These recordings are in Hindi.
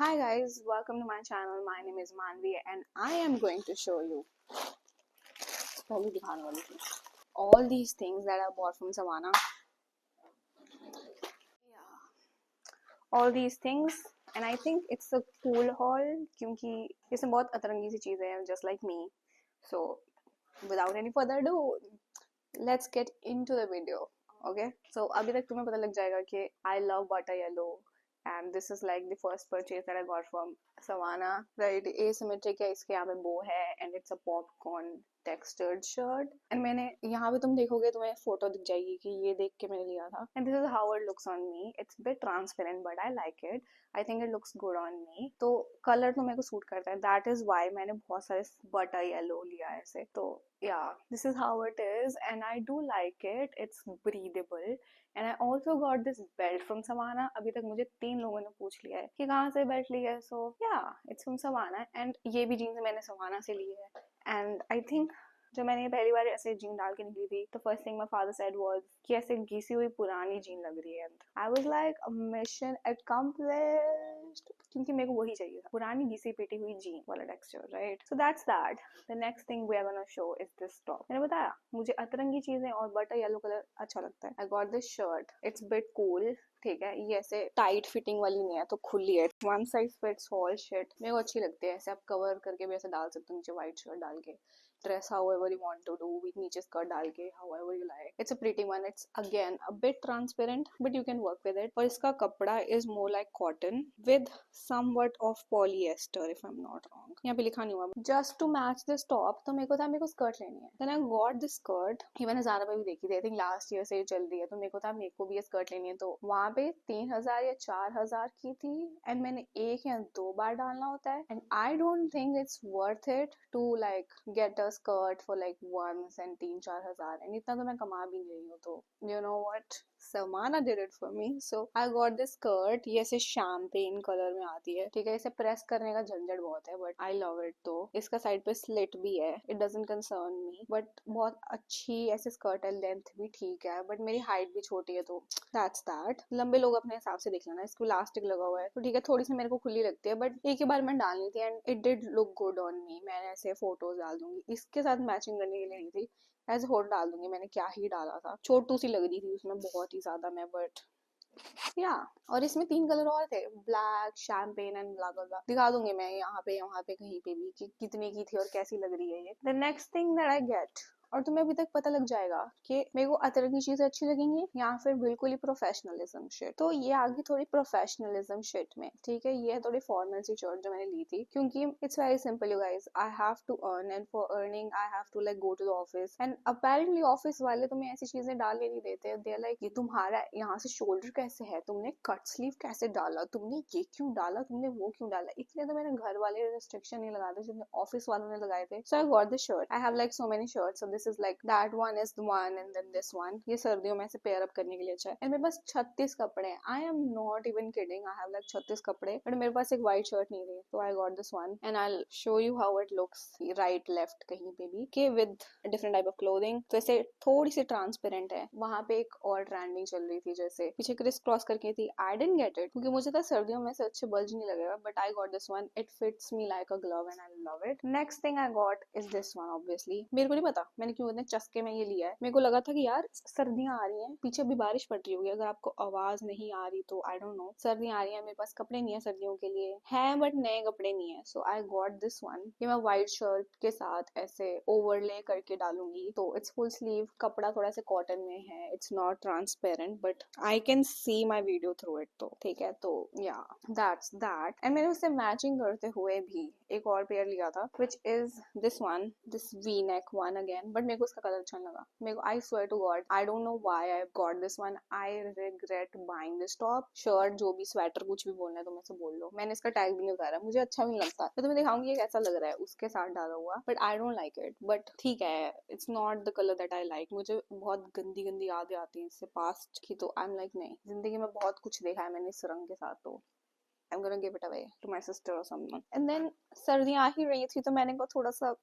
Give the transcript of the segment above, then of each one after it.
Hi guys, welcome to my channel. My name is Manvi and I am going to show you पहली दिखाने वाली थी all these things that I bought from Savannah. Yeah, all these things and I think it's a cool haul क्योंकि इसमें बहुत अतरंगी सी चीज़ें हैं just like me. So without any further ado, let's get into the video. Okay, so अभी तक तुम्हें पता लग जाएगा कि I love butter yellow and this is like the first purchase that I got from Savannah. Right, asymmetric है, इसके यहाँ पे bow है and it's a popcorn textured shirt. And मैंने यहाँ पे तुम देखोगे तुम्हें फोटो दिख जाएगी कि ये देख के मैंने लिया था. And this is how it looks on me. It's a bit transparent but I like it. I think it looks good on me. तो कलर तो मेरे को सूट करता है. That is why मैंने बहुत सारे butter yellow लिया है ऐसे. तो yeah, this is how it is and I do like it. It's breathable. And I also got this belt from Savannah. अभी तक मुझे 3 लोगों ने पूछ लिया है कि कहाँ से बेल्ट ली है. So yeah, it's from Savannah. And ये भी जीन्स मैंने Savannah से ली है. And I think जब मैंने पहली बार ऐसे जीन डाल के निकली थी तो first thing my father said was कि ऐसे घिसी हुई पुरानी जीन लग रही है. I was like mission accomplished क्योंकि मेरे को वही चाहिए था, पुरानी घिसी पिटी हुई जीन वाला texture, right? So that's that. The next thing we are gonna show is this top. मैंने बताया मुझे अतरंगी चीजें और बटर येलो कलर अच्छा लगता है. आई got this shirt. It's bit cool. ठीक है, ये ऐसे टाइट फिटिंग वाली नहीं है तो खुली है. One size fits all shit. मेरे को अच्छी लगती है. ऐसे आप कवर करके भी ऐसे डाल सकते हो नीचे व्हाइट शर्ट डाल के. Dress however you want to do with नीचे skirt डाल के however you like. It's a pretty one. It's again a bit transparent but you can work with it. और इसका कपड़ा is more like cotton with somewhat of polyester if I'm not wrong. यहाँ पे लिखा नहीं हुआ. Just to match this top तो मेरे को था मेरे को skirt लेनी है. Then I got this skirt. ये मैंने ज़्यादा पे भी देखी थी. I think last year से ये चल रही है तो मेरे को था मेरे को भी ये skirt लेनी है. तो वहाँ पे 3,000 या 4,000 की थी and मैंने एक या दो बार डालना होता है. And I don't think it's worth it to like get a skirt for like once and 3-4 हजार. and इतना तो मैं कमा भी नहीं रही हूँ. तो you know what, Savannah did it for me. So I got this skirt. ये ऐसे शैम्पेन कलर में आती है. ठीक है, इसे प्रेस करने का झंझट बहुत है बट आई लव इट. तो इसका साइड पे स्लिट भी है. It doesn't concern me but बहुत अच्छी ऐसे स्कर्ट है. लेंथ भी ठीक है बट मेरी हाइट भी छोटी है तो दैट्स दैट. लंबे लोग अपने हिसाब से देख लेना. इसको इलास्टिक लगा हुआ है तो ठीक है, थोड़ी सी मेरे को खुली लगती है बट एक ही बार मैं डालनी थी and it did look good on me. मैंने ऐसे फोटोज डाल दूंगी. इसके साथ मैचिंग करने के लिए नहीं थी, ऐसे फोटो डाल दूंगी. मैंने क्या ही डाला था, छोटू सी लग रही थी उसमें बहुत ही ज्यादा मैं. बट या और इसमें 3 कलर और थे, ब्लैक, शैम्पेन एंड ब्ला ब्ला ब्ला. दिखा दूंगी मैं यहाँ पे कहीं पे भी कि कितने की थी और कैसी लग रही है ये. The next thing that I get, और तुम्हें अभी तक पता लग जाएगा कि मेरे को अतरंगी चीजें अच्छी लगेंगी या फिर बिल्कुल ही प्रोफेशनलिज्म शिट. तो ये आ गई थोड़ी प्रोफेशनलिज्म शिट में. ठीक है, ये है थोड़ी फॉर्मल सी शर्ट जो मैंने ली थी क्योंकि it's very simple you guys. I have to earn and for earning I have to like go to the office. And apparently office वाले तुम्हें ऐसी चीजें डालने नहीं देते. दे आर लाइक ये तुम्हारा यहाँ से शोल्डर कैसे है, तुमने कट स्लीव कैसे डाला, तुमने ये क्यों डाला, तुमने वो क्यों डाला. इसलिए तो मेरे घर वाले रिस्ट्रिक्शन नहीं लगाते जितने ऑफिस वालों ने लगाए थे. So I got this shirt. I have like so many shirts. This is like that one is the one and then this one. ये सर्दियों में से पेयर अप करने के लिए अच्छा है. एंड मेरे पास 36 कपड़े हैं. आई am not even kidding. I have like 36 कपड़े बट मेरे पास एक व्हाइट शर्ट नहीं थी. तो आई got this one and I will show you how it looks right left कहीं पे भी के with different type of clothing. तो ऐसे थोड़ी सी ट्रांसपेरेंट है. वहां पे एक और ट्रेंडिंग चल रही थी जैसे पीछे क्रिस क्रॉस करके थी. आई डिडंट गेट इट क्योंकि मुझे था सर्दियों में से अच्छे बल्ज नहीं लगेगा but I got this one. It fits me like a glove and I love it. Next thing I got is this one. Obviously मेरे को नहीं पता मैंने क्यों इतने चस्के में ये लिया है. मेरे को लगा था कि यार सर्दियां आ रही हैं, पीछे भी बारिश पड़ रही होगी. अगर आपको आवाज नहीं आ रही तो आई डोंट नो. सर्दियां आ रही हैं, मेरे पास कपड़े नहीं है सर्दियों के लिए है बट नए कपड़े नहीं है. सो आई गॉट दिस वन. ये मैं व्हाइट शर्ट के साथ ऐसे ओवरले करके डालूंगी. तो इट्स फुल स्लीव. कपड़ा थोड़ा सा कॉटन में है. It's not transparent but I can see my video through it. तो ठीक है, तो या दैट्स दैट. एंड मैंने उससे मैचिंग करते हुए भी एक और पेयर लिया था which is this one, this V neck one again. But मेरे को इसका कलर अच्छा लगा. मेरे को I swear to God I don't know why I got this one. I regret buying this top, shirt, जो भी, स्वेटर, कुछ भी बोलना है तो मुझसे बोल लो. मैंने इसका टैग भी नहीं उतारा, मुझे अच्छा भी नहीं लगता. तो तुम्हें दिखाऊंगी ये कैसा लग रहा है उसके साथ डाला हुआ but I don't like it. But ठीक है, it's not the colour that I like. मुझे बहुत गंदी गंदी यादें आती हैं इससे पास्ट की. तो आई एम लाइक नहीं, जिंदगी में बहुत कुछ देखा है मैंने इस रंग के साथ. तो I am gonna give it away to my sister और समवन। एंड देन सर्दियां आ ही रही थी तो मैंने कहा थोड़ा सा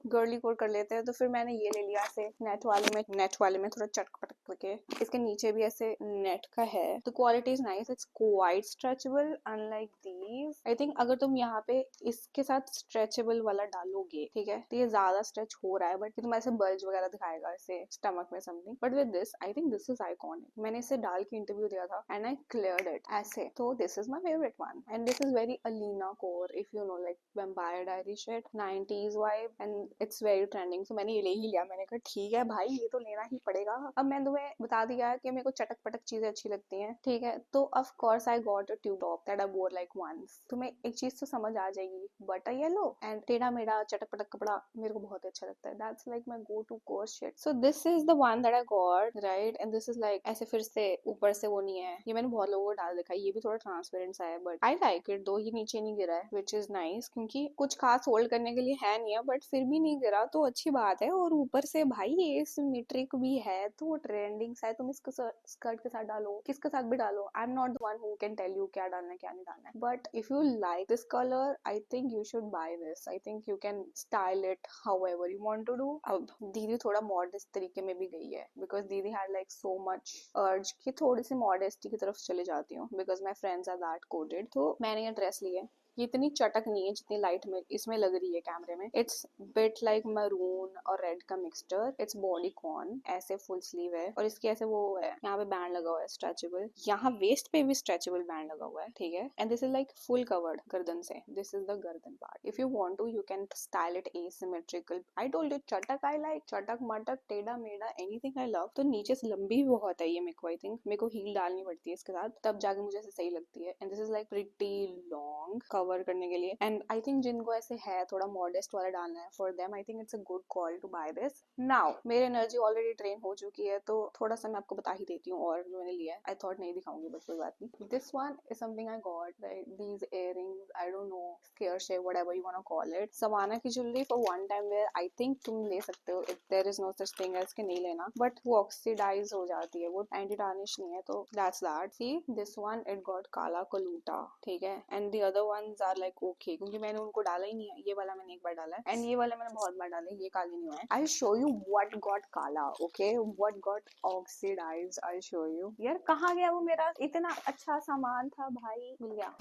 गर्ली कोड कर लेते हैं, तो फिर मैंने ये ले लिया ऐसे नेट वाले में थोड़ा चटक पटक करके। इसके नीचे भी ऐसे नेट का है, तो quality is nice, it's quite stretchable unlike these. I think अगर तुम यहाँ पे इसके साथ स्ट्रेचेबल वाला डालोगे, ठीक है, तो ये ज्यादा स्ट्रेच हो रहा है, बट तुम ऐसे बल्ज वगैरह दिखाएगा ऐसे स्टमक में something. But with this I think this is iconic. मैंने इसे डाल के इंटरव्यू दिया था एंड आई क्लियर्ड इट ऐसे। तो this is my favourite one and this is very Elena core, if you know like vampire diary shit 90s vibe, and it's very trending. So मैंने ये ले ही लिया। मैंने कहा ठीक है भाई, ये तो लेना ही पड़ेगा। अब मैं तुम्हें बता दिया कि मेरे को चटक पटक चीजें अच्छी लगती हैं, ठीक है, तो of course I got a tube top that I वोर लाइक वंस। तुम्हें एक चीज तो समझ आ जाएगी, बट येलो एंड टेढ़ा मेढ़ा चटक पटक कपड़ा मेरे को बहुत अच्छा लगता है। That's like my go to course shit. So this is the one that I got, right, and this is like ऐसे फिर से ऊपर से वो नहीं है। ये मैंने बहुत लोगों को डाल देखा है, ये भी थोड़ा ट्रांसपेरेंट सा है, बट आई लाइक इट दो। ये नीचे नहीं गिरा है, विच इज नाइस, क्योंकि कुछ खास होल्ड करने के लिए है नहीं है, बट फिर भी नहीं गिरा तो अच्छी बात है। और ऊपर से भाई ये सिमेट्रिक भी है, तो ट्रेंडिंग सा है। तुम इसको स्कर्ट के साथ डालो, किसके साथ भी डालो। I am not the one who can tell you क्या डालना है क्या नहीं डालना है, but if you like this colour I think you should buy this. I think you can style it however you want to do. अब दीदी थोड़ा मॉडर्न तरीके में भी गई है, बिकॉज दीदी हैड लाइक सो मच अर्ज कि थोड़ी सी मॉडेस्टी की तरफ चले जाती हूँ, because my friends are that coded. तो मैंने ये ड्रेस ली है। ये इतनी चटक नहीं है जितनी लाइट में इसमें लग रही है कैमरे में। इट्स बिट लाइक मरून और रेड का मिक्सचर। इट्स बॉडी कॉन, ऐसे फुल स्लीव है और इसके ऐसे वो है, यहाँ पे बैंड लगा हुआ है स्ट्रेचेबल, यहाँ वेस्ट पे भी स्ट्रेचेबल बैंड लगा हुआ है, ठीक है, and this is like full covered गर्दन से। दिस इज द गर्दन part. If you want to you can style it asymmetrical. I told you चटक आई लाइक, चटक मटक टेढ़ा मेढ़ा एनीथिंग आई लव। तो नीचे से लंबी भी बहुत है ये मेरे को। आई थिंक मेरे को हील डालनी पड़ती है इसके साथ, तब जाके मुझे ऐसे सही लगती है। And this is like pretty long cover करने के लिए। एंड आई थिंक जिनको ऐसे है थोड़ा मॉडेस्ट वाला डालना है, for them I think it's a good call to buy this. Now मेरी एनर्जी ऑलरेडी ट्रेन हो चुकी है, तो थोड़ा सा मैं आपको बता ही देती हूँ और जो मैंने लिया है। आई थॉट नहीं दिखाऊंगी, बट कोई बात नहीं। This one is something I got, these earrings, I don't know, square shape, whatever you want to call it. Savana की jewellery for one time where I think तुम ले सकते हो। There is no such thing as के नहीं लेना, बट वो ऑक्सीडाइज हो जाती है, वो एंटी टार्निश नहीं है, तो that's that. See this one it got काला कलूटा, ठीक है, and the other ones are like okay, क्योंकि मैंने उनको डाला ही नहीं है। ये वाला मैंने एक बार डाला है एंड ये वाला मैंने बहुत बार डाला है, ये काली नहीं हुआ है। I show you what got काला, okay, what got oxidised, I show you. यार कहाँ गया वो मेरा इतना अच्छा सामान था भाई, मिल गया।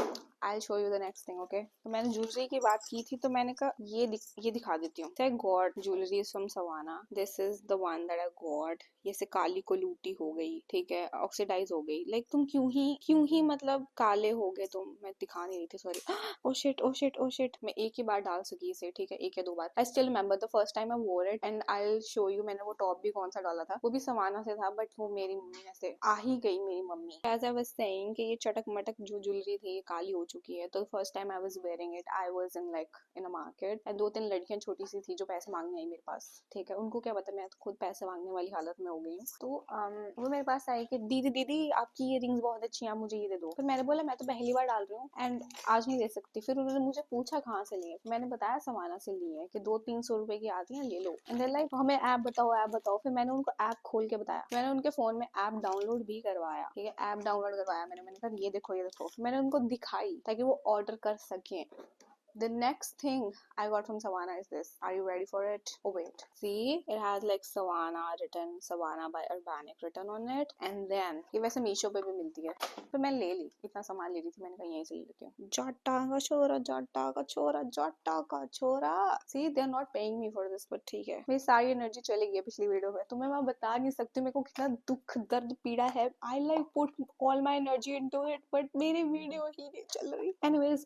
आई show you the next thing, okay. तो मैंने ज्वेलरी की बात की थी, तो मैंने कहा ये दिखा देती हूँ। I got jewellery from Savana. This is the one that I got. ये से काली को लूटी हो गई, ठीक है, ऑक्सीडाइज हो गई। लाइक तुम क्यों ही मतलब काले हो गए तुम। मैं दिखा नहीं रही थी, sorry. Oh shit oh shit oh shit, मैं एक ही बार डाल सकी इसे, ठीक है, एक या दो बार। I still remember the first time I wore it and I will show you. मैंने वो टॉप भी कौन सा डाला था, वो भी सवाना से था, बट वो मेरी मम्मी ने से आ ही गई, मेरी mummy. As I was saying कि ये चटक मटक जो ज्वेलरी थी ये काली हो चुकी है। तो first time I was wearing it, I was in like in a market and दो तीन लड़कियां छोटी सी थी जो पैसे मांगने आई मेरे पास, ठीक है, उनको क्या पता मैं तो खुद पैसे मांगने वाली हालत में हो गई हूँ। तो वो मेरे पास आई कि दीदी दीदी आपकी ये रिंग्स बहुत अच्छी हैं, आप मुझे ये दे दो। फिर मैंने बोला मैं तो पहली बार डाल रही हूँ एंड आज नहीं दे सकती। फिर उन्होंने मुझे पूछा कहाँ से लिए, मैंने बताया सवाना से लिए है कि 200-300 रुपए की आती है, ले लो। एंड देन लाइक हमें ऐप बताओ। फिर मैंने उनको ऐप खोल के बताया, मैंने उनके फोन में ऐप डाउनलोड भी करवाया, ठीक है, ऐप डाउनलोड करवाया मैंने कहा ये देखो। मैंने उनको दिखाई ताकि वो ऑर्डर कर सकें। The next thing I got from Savannah is this. Are you ready for it? Oh wait. See, it has like Savannah by Urbanic written on it. And then ये वैसे मीशो पे भी मिलती है, तो मैं ले ली। इतना सामान ले रही थी, मैंने कहा यहीं से ले लेती हूँ। जाटा का छोरा। See, they are not paying me for this, but ठीक है। मेरी सारी एनर्जी चली गई पिछली वीडियो में, तुम्हें मैं बता नहीं सकती मेरे को कितना दुख दर्द पीड़ा है। I like put all my energy into it, but मेरी वीडियो ही नहीं चल रही। Anyways,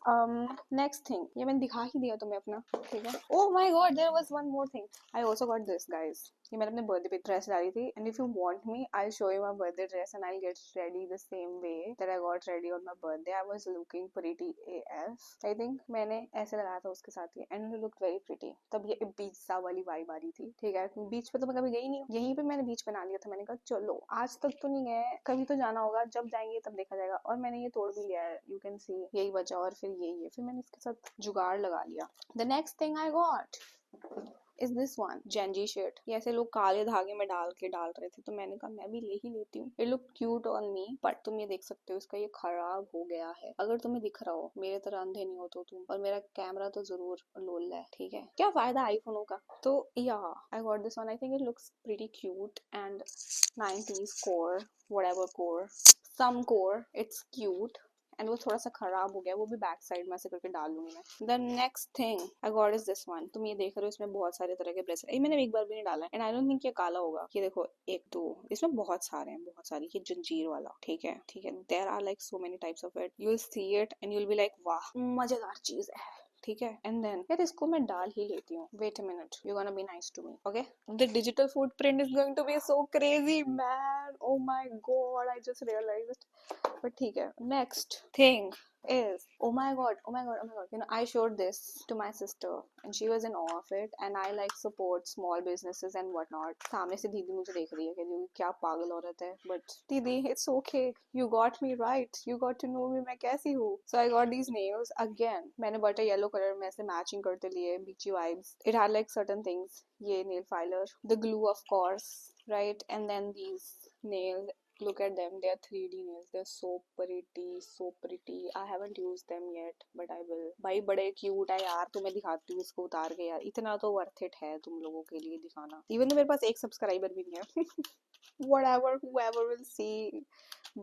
next thing, ये मैंने दिखा ही दिया तुम्हें अपना, ठीक है। Oh my god, there was one more thing. I also got this, guys. ये मैंने अपने बर्थडे पे ड्रेस डाली थी and if you want me I'll show you my birthday dress and I'll get ready the same way that I got ready on my birthday. I was looking pretty AF. I think मैंने ऐसे लगाया था उसके साथ ही and it looked very pretty. तब ये बीच सा वाली वाइब आ रही थी, ठीक है। बीच पे तो मैं कभी गई नहीं हूँ, यहीं पे मैंने बीच बना लिया था। मैंने कहा चलो आज तक तो नहीं गए, कभी तो जाना होगा, जब जाएंगे तब देखा जाएगा। और मैंने ये तोड़ भी लिया है, यू कैन सी, यही बचा और फिर यही है। फिर मैंने इसके साथ जुगाड़ लगा लिया। The next thing I got is this one Gen Z shade. ये ऐसे लोग काले धागे में डाल रहे थे, तो मैंने कहा मैं भी ले ही लेती हूँ। It look cute on me, but तुम ये देख सकते हो इसका ये खराब हो गया है। अगर तुम्हें दिख रहा हो, मेरे तरह अंधे नहीं हो तो तुम, और मेरा कैमरा तो जरूर लोल है, ठीक है, क्या फायदा आईफोनों का। तो या आई got this one, I think it looks pretty cute and 90s core, whatever core, some core, it's cute and वो थोड़ा सा खराब हो गया, वो भी बैक साइड में ऐसे करके डाल लूंगी मैं। The next thing I got is this one. तुम ये देख रहे हो इसमें बहुत सारे तरह के ब्रेसलेट, ये मैंने एक बार भी नहीं डाला एंड आई डोंट थिंक ये काला होगा। ये देखो, एक दो, इसमें बहुत सारे हैं, बहुत सारी। ये जंजीर वाला, ठीक है ठीक है, there are like so many types of it, you will see it and you will be like वाह मजेदार चीज है, ठीक है। एंड देन यार इसको मैं डाल ही लेती हूँ। Wait a minute, you gonna be nice to me, okay. The digital footprint is going to be so crazy man, oh my God, I just realized. But ठीक है, next thing is, oh my god, oh my god, oh my god, you know, I showed this to my sister and she was in awe of it, and I like support small businesses and whatnot. सामने से दीदी मुझे देख रही है कि दीदी क्या पागल औरत है, but दीदी it's okay, you got me right, you got to know me मैं कैसी हूँ। So I got these nails again, मैंने बटर येलो कलर में ऐसे मैचिंग करते लिए, beachy vibes, it had like certain things, ये nail filer, the glue of course, right, and then these nails, look at them, they are 3D nails, they're so pretty, so pretty. I haven't used them yet but I will। भाई बड़े क्यूट है यार, तुम्हें दिखाती हूँ इसको उतार के यार, इतना तो वर्थ इट है तुम लोगों के लिए दिखाना, इवन तो मेरे पास एक सब्सक्राइबर भी नहीं है। whatever, whoever will see,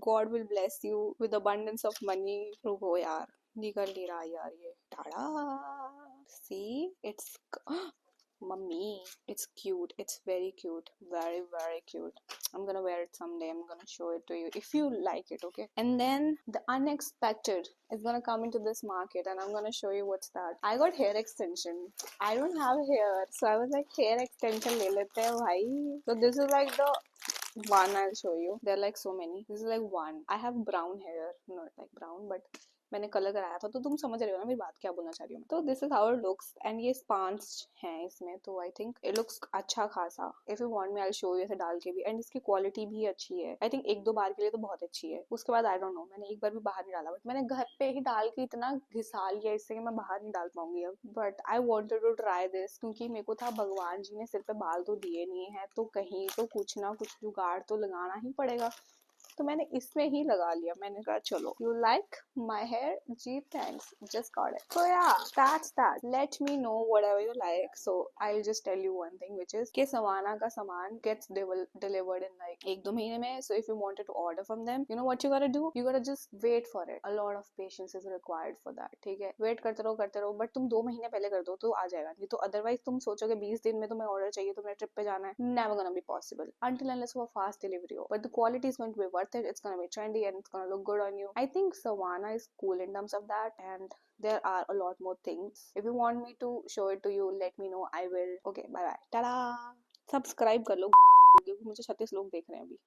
God will bless you with abundance of money। रुको यार, निकल नहीं रहा यार ये, ta-da, see it's Mummy, it's cute. It's very cute. Very, very cute. I'm gonna wear it someday. I'm gonna show it to you if you like it, okay? And then the unexpected is gonna come into this market, and I'm gonna show you what's that. I got hair extension. I don't have hair, so I was like, hair extension le lete hai bhai. So this is like the one I'll show you. There are like so many. This is like one. I have brown hair, not like brown, but मैंने कलर कराया था, तो तुम समझ रहे हो ना मेरी बात क्या बोलना चाह रही हूँ। तो this is how it looks, and ये स्पांस हैं इसमें, तो आई थिंक इट लुक्स अच्छा खासा। If you want me I show you ऐसे डाल के भी, एंड इसकी क्वालिटी भी अच्छी है। आई थिंक एक दो बार के लिए तो बहुत अच्छी है, उसके बाद आई डोंट नो, मैंने एक बार भी बाहर नहीं डाला, बट मैंने घर पे ही डाल के इतना घिसा लिया इससे कि मैं बाहर नहीं डाल पाऊंगी अब। But I wanted to try this, क्योंकि मेरे को था भगवान जी ने सिर पे बाल तो दिए नहीं है, तो कहीं तो कुछ ना कुछ जुगाड़ तो लगाना ही पड़ेगा, तो मैंने इसमें ही लगा लिया। मैंने कहा चलो, you like my hair, gee thanks, just got it. So yeah that's that, let me know whatever you like. So I will just tell you one thing which is कि सवाना का सामान गेट्स डिलीवर्ड इन लाइक 1-2 महीने में। So if you wanted to order from them, you know what you gotta do, you gotta just wait for it. A lot of patience is required for that, ठीक है। वेट करते रहो, बट तुम 2 महीने पहले कर दो तो आ जाएगा, नहीं तो अदरवाइज तुम सोचोगे 20 दिन में तुम्हें ऑर्डर चाहिए, तुम्हें ट्रिप पे जाना है, never gonna be possible until unless for fast delivery हो, but the quality is going to be worth it, it's going to be trendy and it's going to look good on you. I think Savannah is cool in terms of that, and there are a lot more things. If you want me to show it to you, let me know, I will. Okay, bye bye, tada। Subscribe कर लो, मुझे 36 लोग देख रहे हैं अभी।